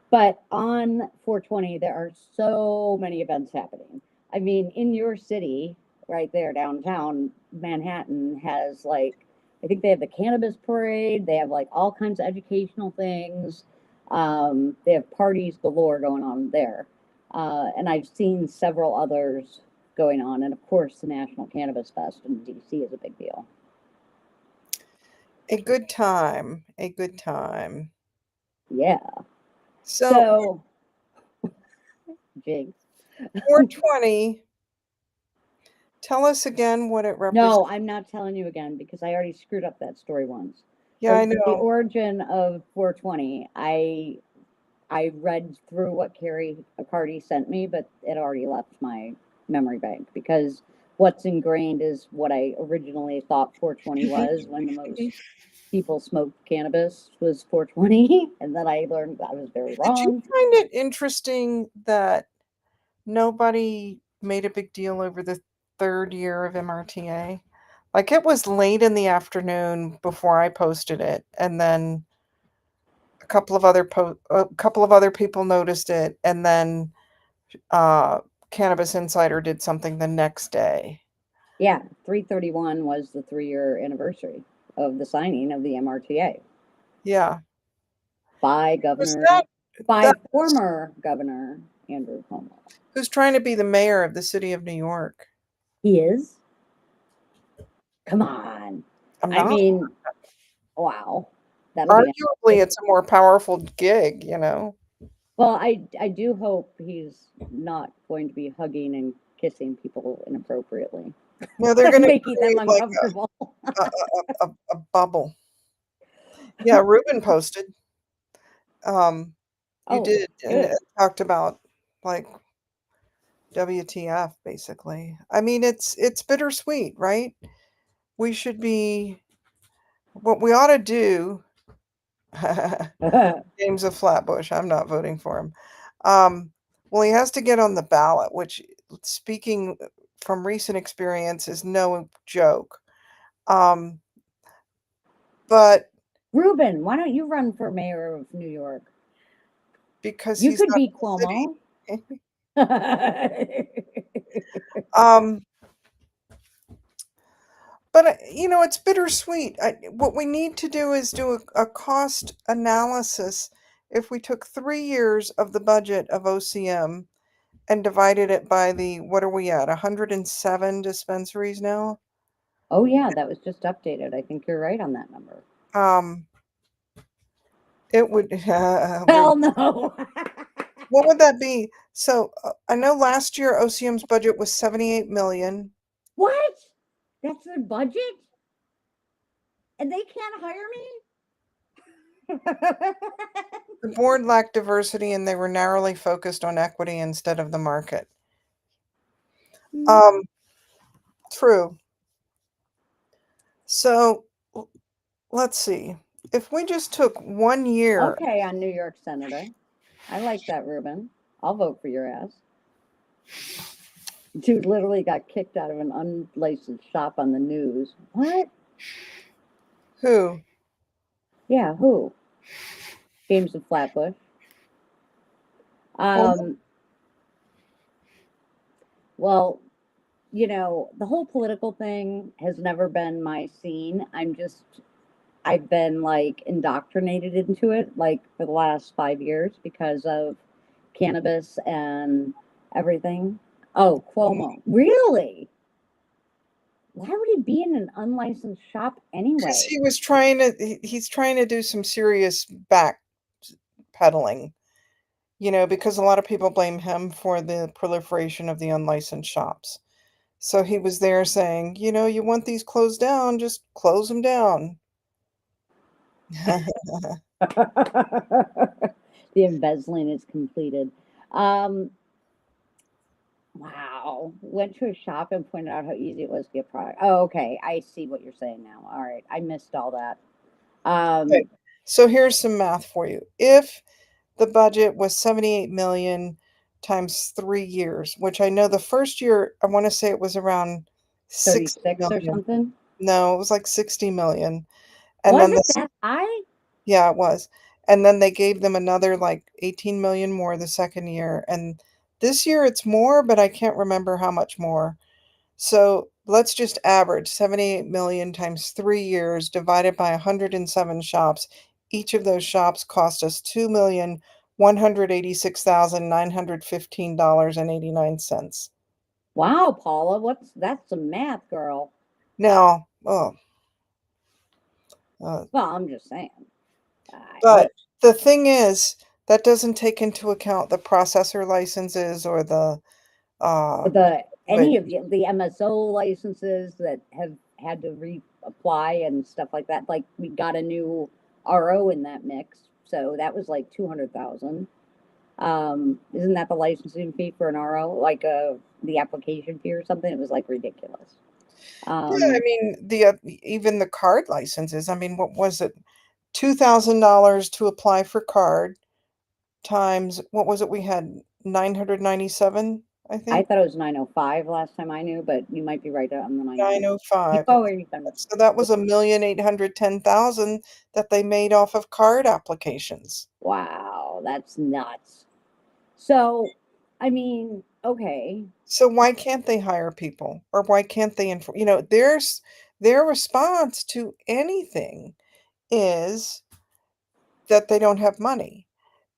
But on 420, there are so many events happening. I mean, in your city, right there downtown, Manhattan has like, I think they have the cannabis parade. They have like all kinds of educational things. They have parties galore going on there. And I've seen several others going on. And of course, the National Cannabis Fest in DC is a big deal. A good time. A good time. Yeah. So So, Jinx. 420, tell us again what it represents. No, I'm not telling you again because I already screwed up that story once. Yeah, I The know. origin of 420, I read through what Carrie Accardi sent me, but it already left my memory bank because what's ingrained is what I originally thought 420 was, when the most people smoked cannabis was 420, and then I learned I was very Did you wrong. find it interesting that nobody made a big deal over the 3rd year of MRTA? Like, it was late in the afternoon before I posted it, and then a couple of other people noticed it, and then, uh, Cannabis Insider did something the next day. Yeah, 331 was the 3-year anniversary of the signing of the MRTA Yeah. by Was Governor, by that was former Governor Andrew Cuomo. who's trying to be the mayor of the city of New York. He is? Come on. I'm I not. mean, wow. That'll be Arguably, it's a more powerful gig, you know? well, I do hope he's not going to be hugging and kissing people inappropriately, No, they're gonna making them create, like, uncomfortable. a bubble. Yeah, Ruben posted. He Oh, did, and good. talked about, like, WTF, basically. I mean, it's bittersweet, right? We should be what we ought to do. James of Flatbush, I'm not voting for him. Well, he has to get on the ballot, which, speaking from recent experience, is no joke. Um, but Ruben, why don't you run for mayor of New York? because You he's could not be in the Cuomo. city. Um, but, it's bittersweet. What we need to do is do a cost analysis. If we took 3 years of the budget of OCM and divided it by what are we at, 107 dispensaries now? Oh, yeah, that was just updated. I think you're right on that number. Um, it would, Hell no. what would that be? So, I know last year OCM's budget was 78 million. What? That's their budget? And they can't hire me? The board lacked diversity and they were narrowly focused on equity instead of the market. Um, true. So, let's see. If we just took 1 year, Okay, on New York Senator. I like that, Ruben. I'll vote for your ass. Dude literally got kicked out of an unlicensed shop on the news. What? who? Yeah, who? James of Flatbush. Cuomo? Um, well, the whole political thing has never been my scene. I've been like indoctrinated into it like for the last 5 years because of cannabis and everything. Oh, Cuomo. Really? Why would he be in an unlicensed shop Because anyway? he's trying to do some serious backpedaling, because a lot of people blame him for the proliferation of the unlicensed shops. So he was there saying, you want these closed down, just close them down. The embezzling is completed. Um, wow. Went to a shop and pointed out how easy it was to get product. Oh, okay. I see what you're saying now. All right. I missed all that. Okay, Um, so here's some math for you. If the budget was 78 million times 3 years, which I know the first year, I want to say it was around 60 36 or million. something. No, it was like 60 million. And Was then it that high? yeah, it was. And then they gave them another like 18 million more the second year. And this year it's more, but I can't remember how much more. So let's just average 78 million times 3 years divided by 107 shops. Each of those shops cost us $2,186,915.89. Wow, Paula, that's some math, girl. Now, Well, I'm just saying. but What the thing is, that doesn't take into account the processor licenses or the uh, the like, any of the MSO licenses that have had to reapply and stuff like that. Like we got a new RO in that mix, so that was like 200,000. Isn't that the licensing fee for an RO? Like the application fee or something? It was like ridiculous. Yeah, I Um, mean, even the card licenses, I mean, what was it? $2,000 to apply for card times what was it we had? 997, I I think. thought it was 905 last time I knew, but you might be right on the 900. You 905. go even. So that was 1,810,000 that they made off of card applications. Wow, that's nuts. So, I mean, okay, So why can't they hire people or why can't they enforce? Their response to anything is that they don't have money.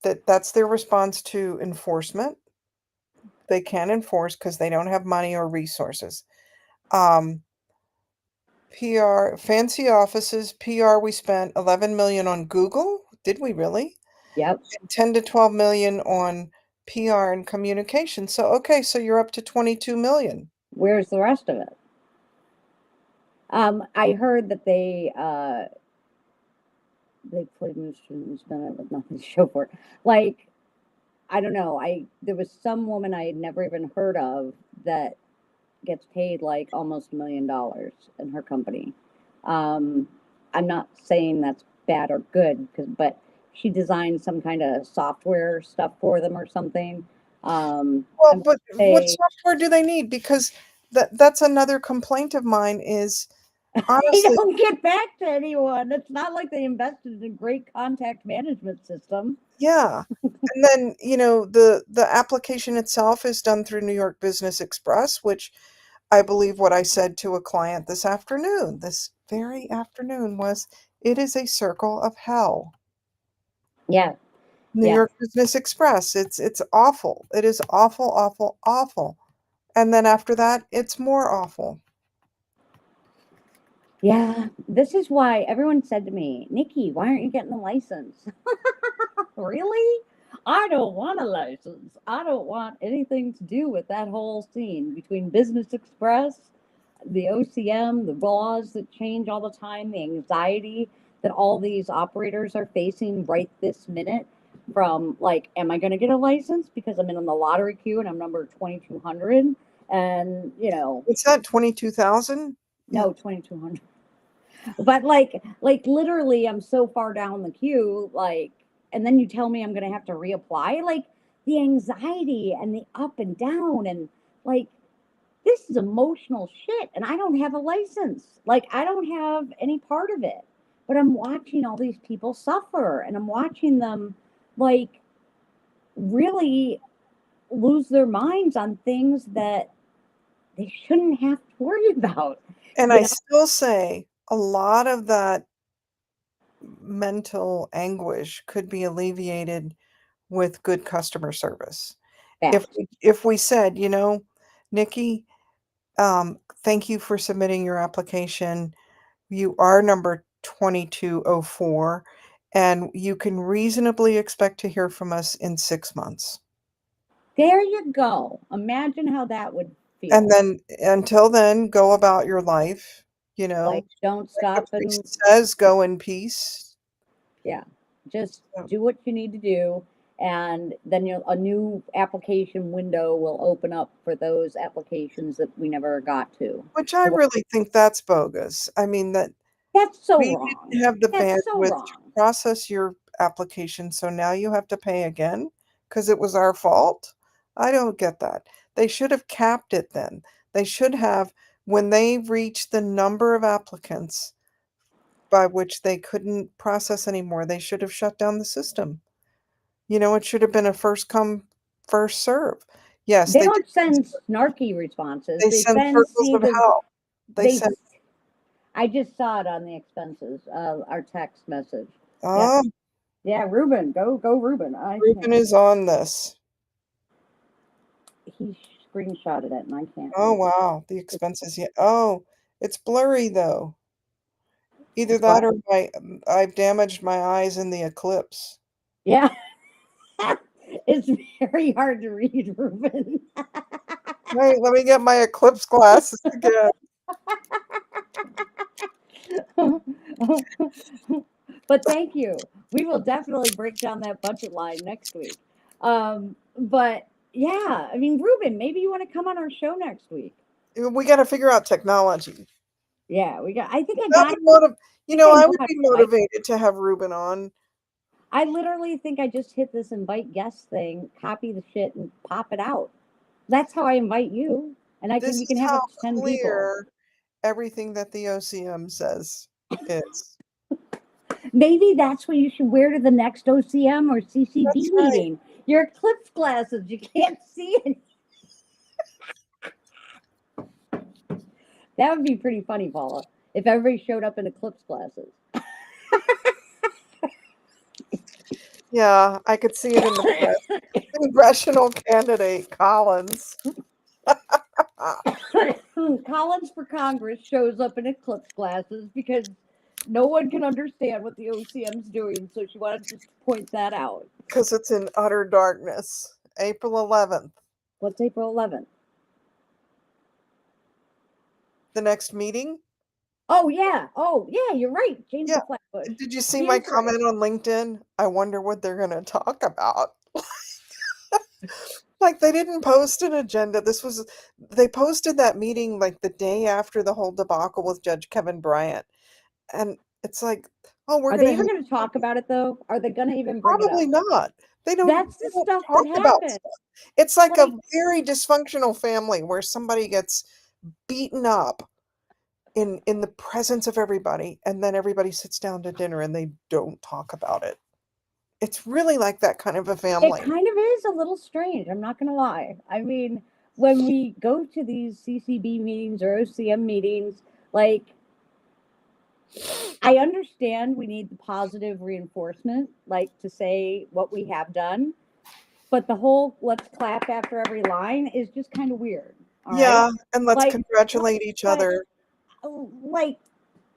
That's their response to enforcement. They can't enforce because they don't have money or resources. Um, PR, fancy offices, PR, we spent 11 million on Google. Did we really? yep. 10 to 12 million on PR and communication. So okay, so you're up to 22 million. Where's the rest of it? I heard that they played instruments, but with nothing to show for it. Like, I don't know. I There was some woman I had never even heard of that gets paid like almost $1 million in her company. Um, I'm not saying that's bad or good, but she designed some kind of software stuff for them or something. Well, I'm but gonna what say software do they need? Because that's another complaint of mine is they honestly, don't get back to anyone. It's not like they invested in a great contact management system. yeah. And then, the application itself is done through New York Business Express, which I believe what I said to a client this very afternoon was, it is a circle of hell. Yeah, New yeah, York Business Express, it's awful. It is awful, awful, awful. And then after that, it's more awful. yeah. This is why everyone said to me, Nikki, why aren't you getting a license? Really? I don't want a license. I don't want anything to do with that whole scene between Business Express, the OCM, the laws that change all the time, the anxiety that all these operators are facing right this minute from like, am I going to get a license because I'm in the lottery queue and I'm number 2200? And, What's that, 22,000? Yeah. no, 2200. But like literally I'm so far down the queue, like, and then you tell me I'm gonna have to reapply. Like the anxiety and the up and down and like this is emotional shit. And I don't have a license. Like I don't have any part of it. But I'm watching all these people suffer and I'm watching them like really lose their minds on things that they shouldn't have to worry about. And You I know, still say a lot of that mental anguish could be alleviated with good customer service. If fact. we said, Nikki, thank you for submitting your application. You are number 2204, and you can reasonably expect to hear from us in 6 months. There you go. Imagine how that would And feel. then until then, go about your life, you Like, know, don't like the stop and, priest says, go in peace. yeah, just So, do what you need to do. And then a new application window will open up for those applications that we never got to. which I To what- really think that's bogus. I mean, that That's so we wrong. didn't have the That's so bandwidth to wrong. process your application, so now you have to pay again because it was our fault. I don't get that. They should have capped it then. They should have, when they reached the number of applicants by which they couldn't process anymore, they should have shut down the system. It should have been a first come, first serve. Yes, They they did. don't send snarky responses. They They send send circles see of the hell. They they. send, I just saw it on the expenses. Our text message. Yeah, oh, yeah. Ruben, go, Ruben. I Ruben can't. is on this. He screenshotted it, and I can't Oh, read it. wow, the expenses, yeah. Oh, it's blurry though. Either It's that what? or I've damaged my eyes in the eclipse. Yeah, it's very hard to read, Ruben. Wait, let me get my eclipse glasses again. But thank you. We will definitely break down that budget line next week. But yeah, I mean, Ruben, maybe you want to come on our show next week. We got to figure out technology. Yeah, I think I That got would him. I would I be I motivated to have Ruben on. I literally think I just hit this invite guest thing, copy the shit, and pop it out. That's how I invite you, and This we is can have how up to 10 people. clear everything that the OCM says is. Maybe that's what you should wear to the next OCM or That's CCB right. meeting. Your eclipse glasses, you can't see it. That would be pretty funny, Paula, if everybody showed up in eclipse glasses. Yeah, I could see it in the press. Congressional candidate Collins. Collins for Congress shows up in eclipse glasses because no one can understand what the OCM's doing, so she wanted just to point that out. Because it's in utter darkness. April 11th. What's April 11th? The next meeting? Oh yeah, you're right. James Yeah. the Flatbush. Did you see She my is right. comment on LinkedIn? I wonder what they're going to talk about. Like they didn't post an agenda. They posted that meeting like the day after the whole debacle with Judge Kevin Bryant. And it's like, oh, we're Are going they to even have going to talk about it though? Are they going to even bring it probably up? not. That's They the don't stuff that talk about happens. stuff. It's like a Like, very dysfunctional family where somebody gets beaten up in the presence of everybody and then everybody sits down to dinner and they don't talk about it. It's really like that kind of a it family. kind of is a little strange. I'm not going to lie. I mean, when we go to these CCB meetings or OCM meetings, like, I understand we need the positive reinforcement, like to say what we have done, but the whole let's clap after every line is just kind of weird. All right. Yeah, and let's Like, congratulate each but other. like,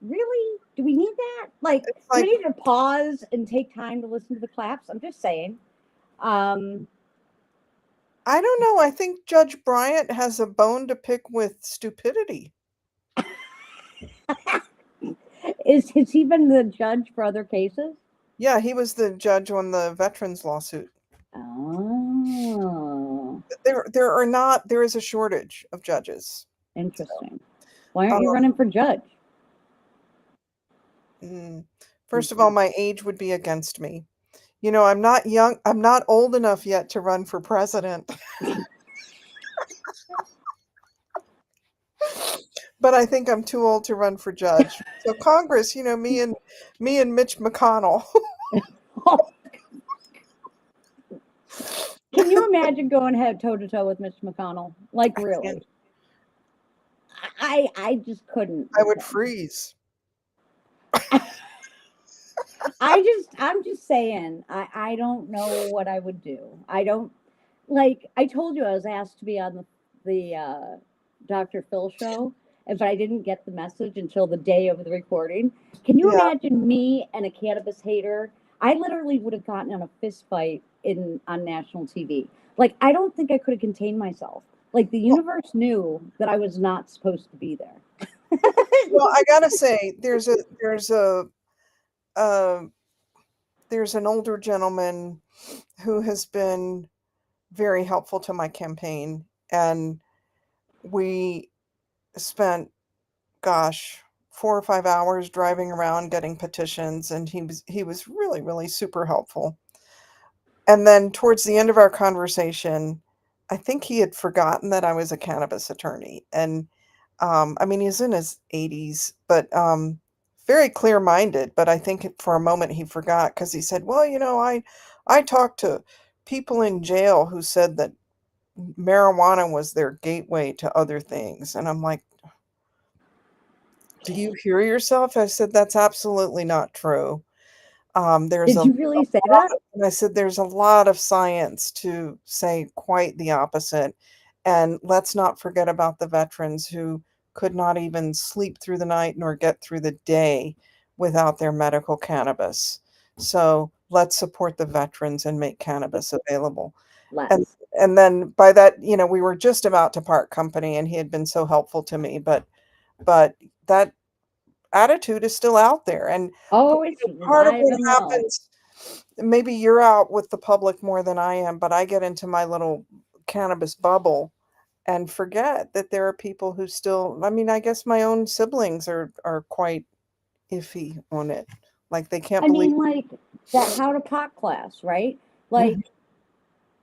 really? Do we need that? Like, It's do we like, need to pause and take time to listen to the claps? I'm just saying. Um, I don't know. I think Judge Bryant has a bone to pick with stupidity. has he been the judge for other cases? Yeah, he was the judge on the veterans lawsuit. Oh, There is a shortage of judges. So, interesting. Why aren't you um, running for judge? first of all, my age would be against me. I'm not young. I'm not old enough yet to run for president, but I think I'm too old to run for judge. So Congress, me and Mitch McConnell. Can you imagine going head toe to toe with Mitch McConnell? Like, I can't. really? I just couldn't I with would him. freeze. I'm just saying, I don't know what I would do. I don't, like, I told you I was asked to be on the Dr. Phil show, but I didn't get the message until the day of the recording. Can you Yeah. imagine me and a cannabis hater? I literally would have gotten in a fist fight in on national TV. Like, I don't think I could have contained myself. Like, the Well, universe knew that I was not supposed to be there. well, I gotta say, uh, there's an older gentleman who has been very helpful to my campaign, and we spent, gosh, 4 or 5 hours driving around getting petitions, and he was really, really super helpful. And then towards the end of our conversation, I think he had forgotten that I was a cannabis attorney. And I mean, he's in his 80s, but very clear-minded. But I think for a moment he forgot because he said, "Well, I talked to people in jail who said that marijuana was their gateway to other things." And I'm like, "Do you hear yourself?" I said, "That's absolutely not true. There's Did a you really say lot that? and I said, "There's a lot of science to say quite the opposite, and let's not forget about the veterans who could not even sleep through the night nor get through the day without their medical cannabis. So, let's support the veterans and make cannabis available." And Let's. and then by that, we were just about to part company, and he had been so helpful to me, but that attitude is still out there, and Oh, it's part of alive what and well. happens maybe you're out with the public more than I am, but I get into my little cannabis bubble and forget that there are people who still, I mean, I guess my own siblings are quite iffy on it. Like they can't I believe. mean, like that how to pot class, right? Like Mhm.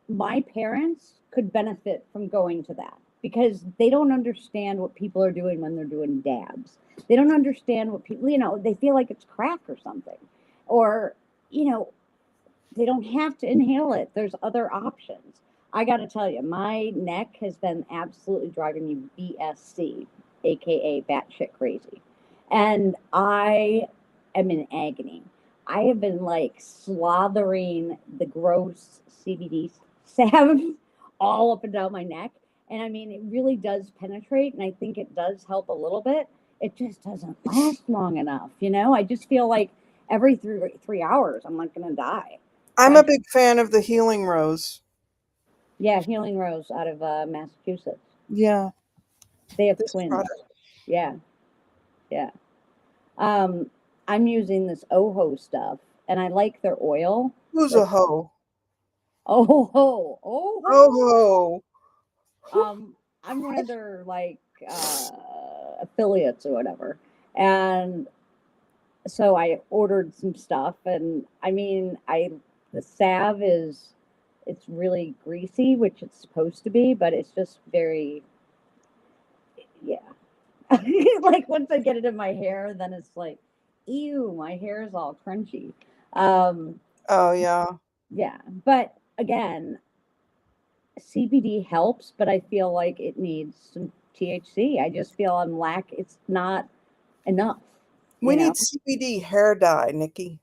my parents could benefit from going to that because they don't understand what people are doing when they're doing dabs. They don't understand what people, they feel like it's crack or something. Or, you know, they don't have to inhale it. There's other options. I got to tell you, my neck has been absolutely driving me BSC, aka batshit crazy. And I am in agony. I have been like slothering the gross CBD salve all up and down my neck. And I mean, it really does penetrate, and I think it does help a little bit. It just doesn't last long enough. I just feel like every 3 hours, I'm like going to die. So I'm I, a big fan of the Healing Rose. yeah, Healing Rose out of Massachusetts. Yeah, They have this twins. product. Yeah, yeah. Um, I'm using this Oho stuff, and I like their oil. Who's a It's hoe? Oho, Oh Oho. ho. I'm one of their like affiliates or whatever, and so I ordered some stuff, and I mean, the salve is it's really greasy, which it's supposed to be, but it's just very yeah. Like once I get it in my hair, then it's like, ew, my hair is all crunchy. Um, Oh yeah. yeah, but again, CBD helps, but I feel like it needs some THC. I just feel it's not enough, We you know. need CBD hair dye, Nikki.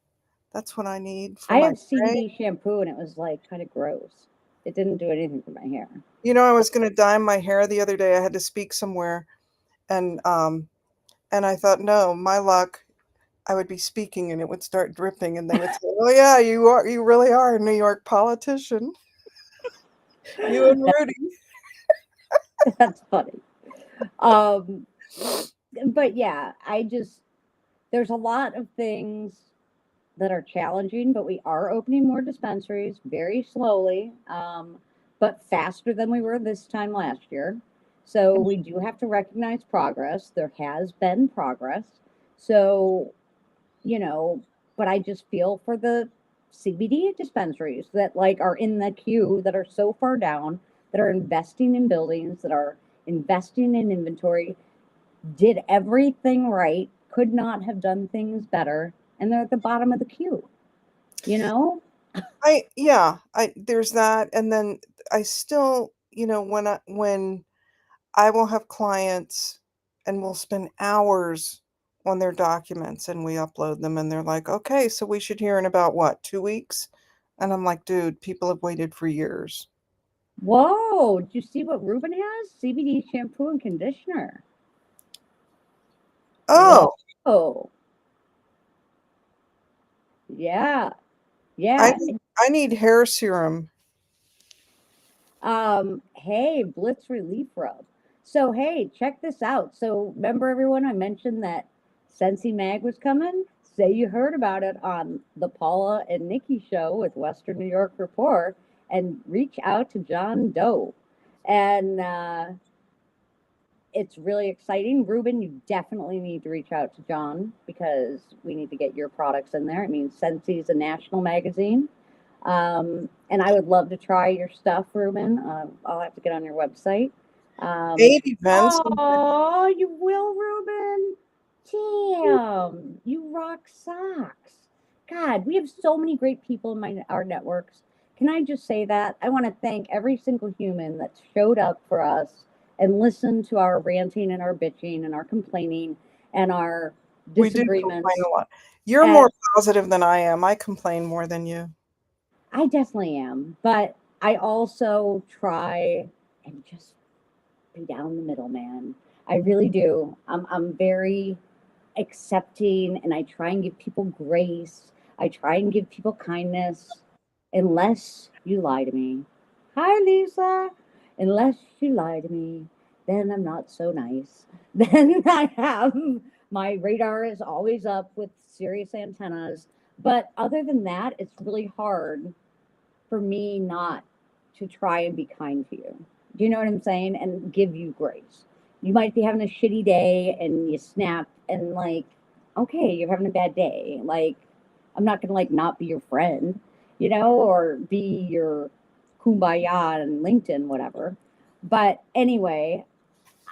That's what I need for I my have gray. CBD shampoo and it was like kind of gross. It didn't do anything for my hair. You know, I was going to dye my hair the other day. I had to speak somewhere, and I thought, no, my luck. I would be speaking and it would start dripping, and they would say, "Oh yeah, you really are a New York politician, you and Rudy." That's funny. Um, but yeah, there's a lot of things that are challenging, but we are opening more dispensaries very slowly, but faster than we were this time last year. So we do have to recognize progress. There has been progress. So, you know, but I just feel for the CBD dispensaries that like are in the queue that are so far down, that are investing in buildings, that are investing in inventory, did everything right, could not have done things better, and they're at the bottom of the queue, you know? I there's that, and then I still, when I will have clients and we'll spend hours on their documents and we upload them and they're like, "Okay, so we should hear in about what, 2 weeks?" And I'm like, "Dude, people have waited for years." Whoa, did you see what Ruben has? CBD shampoo and conditioner. Oh, Whoa. Yeah. I Yeah. need I need hair serum. Hey, Blitz Relief Rub. So, hey, check this out. So, remember everyone, I mentioned that Sensi Mag was coming? Say you heard about it on the Paula and Nikki show with Western New York Report and reach out to John Doe. And it's really exciting. Ruben, you definitely need to reach out to John because we need to get your products in there. I mean, Sensi is a national magazine. And I would love to try your stuff, Ruben. I'll have to get on your website. Um, 8 events. oh, you will, Ruben? Damn, you rock socks. God, we have so many great people in our networks. Can I just say that? I want to thank every single human that showed up for us and listened to our ranting and our bitching and our complaining and our We do complain disagreements. a lot. You're And more positive than I am. I complain more than you. I definitely am, but I also try and just be down the middle, man. I really do. I'm very accepting and I try and give people grace. I try and give people kindness unless you lie to me. Hi, Lisa. Unless you lie to me, then I'm not so nice. Then I have my radar is always up with serious antennas. But other than that, it's really hard for me not to try and be kind to you. Do you know what I'm saying? And give you grace. You might be having a shitty day and you snap and like, okay, you're having a bad day. Like, I'm not gonna like not be your friend, or be your kumbaya on LinkedIn, whatever. But anyway,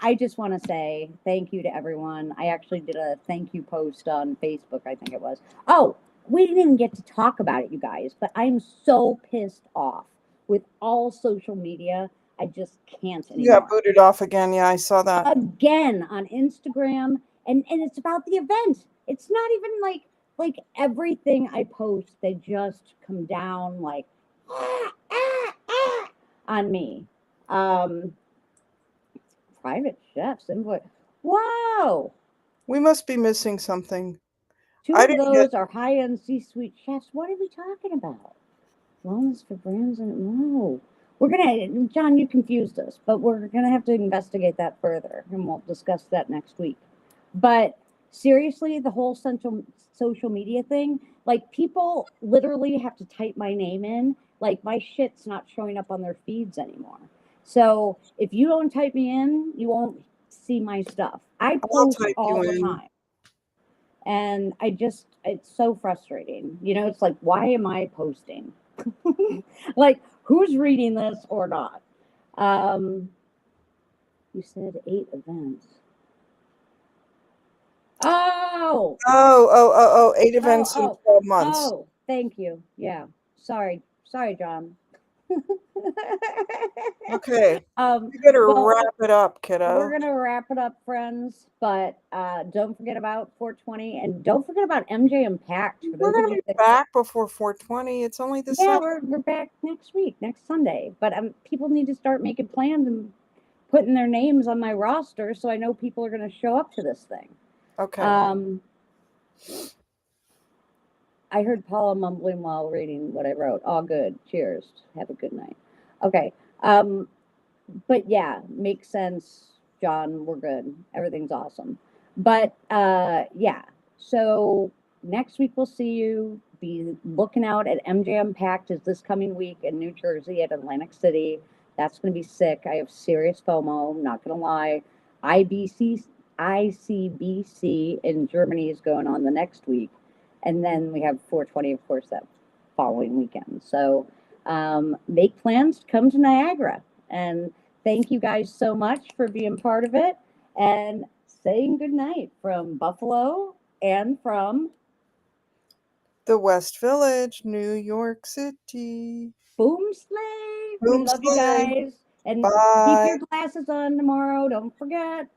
I just want to say thank you to everyone. I actually did a thank you post on Facebook, I think it was. Oh, we didn't even get to talk about it, you guys, but I'm so pissed off with all social media. I just can't You got anymore. booted off again. Yeah, I saw that. Again on Instagram, and it's about the event. It's not even like everything I post, they just come down like on me. Um, Private chefs invoice. Wow. We must be missing something. Two I of didn't get. those are high end C suite chefs. What are we talking about? Wellness for brands and no. We're gonna John, you confused us, but we're gonna have to investigate that further and we'll discuss that next week. But seriously, the whole social media thing, like people literally have to type my name in. Like my shit's not showing up on their feeds anymore. So if you don't type me in, you won't see my stuff. I I'll post type you all the in. time. And it's so frustrating. It's like, why am I posting? Like, who's reading this or not? Um, you said 8 events. Oh, Oh, 8 events in oh, 12 months. oh, thank you. Yeah. Sorry, John. Okay. um, You better well, wrap it up, we're kiddo. gonna wrap it up, friends. But don't forget about 420, and don't forget about MJ Impact for We're those of going to you be that. back before 420. It's only the Yeah, 7th. we're back next week, next Sunday. But people need to start making plans and putting their names on my roster so I know people are going to show up to this thing. Okay. Um, I heard Paula mumbling while reading what I wrote. All good. Cheers. Have a good night. Okay. Um, but yeah, makes sense, John. We're good. Everything's awesome. But yeah, so next week we'll see you. Be looking out at MJ Unpacked is this coming week in New Jersey at Atlantic City. That's going to be sick. I have serious FOMO. Not going to lie. IBC, ICBC in Germany is going on the next week, and then we have 420, of course, that following weekend. So make plans to come to Niagara. And thank you guys so much for being part of it and saying goodnight from Buffalo and from The West Village, New York City. Boom Slay. We Boom love you slay. guys. And keep Bye. your glasses on tomorrow. Don't forget.